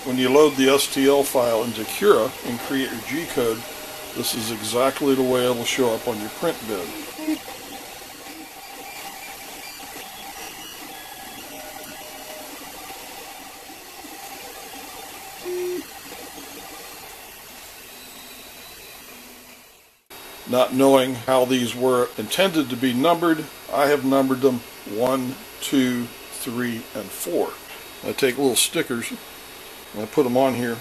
When you load the STL file into Cura and create your G-code, this is exactly the way it will show up on your print bed. Not knowing how these were intended to be numbered, I have numbered them 1, 2, 3, and 4. I take little stickers and I put them on here,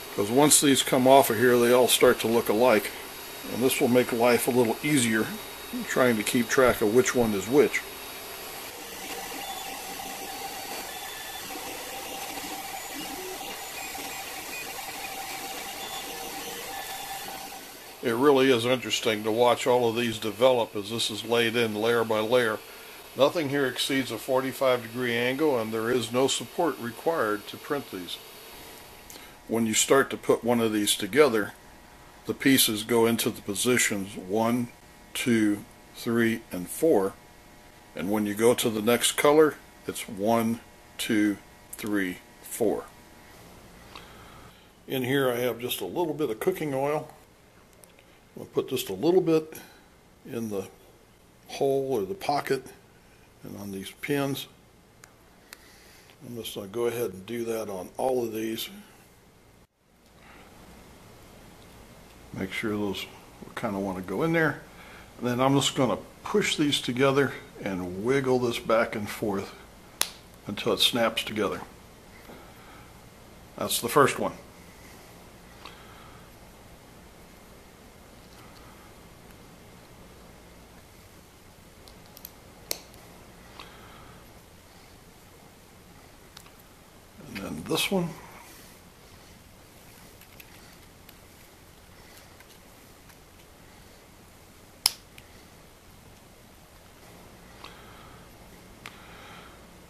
because once these come off of here they all start to look alike, and this will make life a little easier trying to keep track of which one is which. It really is interesting to watch all of these develop as this is laid in layer by layer. Nothing here exceeds a 45-degree angle, and there is no support required to print these. When you start to put one of these together, the pieces go into the positions 1, 2, 3, and 4, and when you go to the next color, it's 1, 2, 3, 4. In here I have just a little bit of cooking oil. I'll put just a little bit in the hole or the pocket and on these pins. I'm just going to go ahead and do that on all of these. Make sure those kind of want to go in there. And then I'm just going to push these together and wiggle this back and forth until it snaps together. That's the first one. And then this one.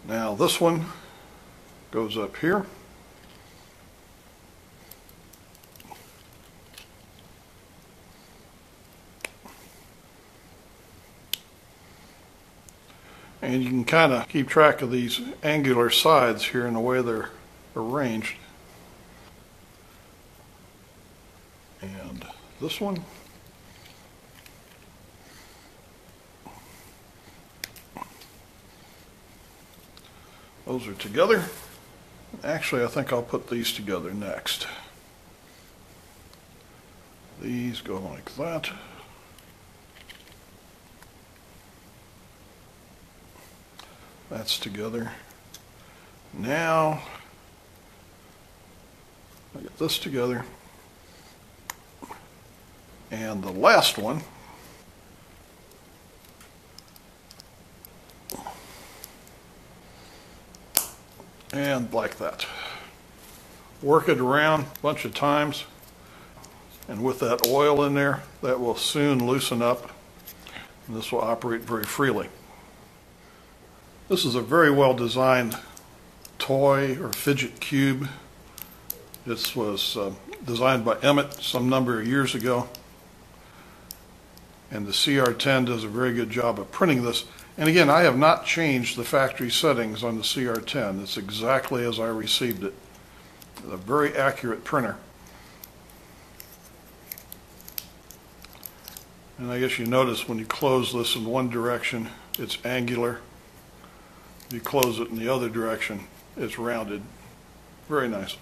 Now this one goes up here. And you can kind of keep track of these angular sides here in the way they're arranged. And this one. Those are together. Actually, I think I'll put these together next. These go like that. That's together. Now, I get this together. And the last one, and like that. Work it around a bunch of times, and with that oil in there, that will soon loosen up, and this will operate very freely. This is a very well designed toy or fidget cube. This was designed by Emmett some number of years ago, and the CR10 does a very good job of printing this. And again, I have not changed the factory settings on the CR10. It's exactly as I received it. It's a very accurate printer. And I guess you notice when you close this in one direction, it's angular. If you close it in the other direction, it's rounded. Very nice.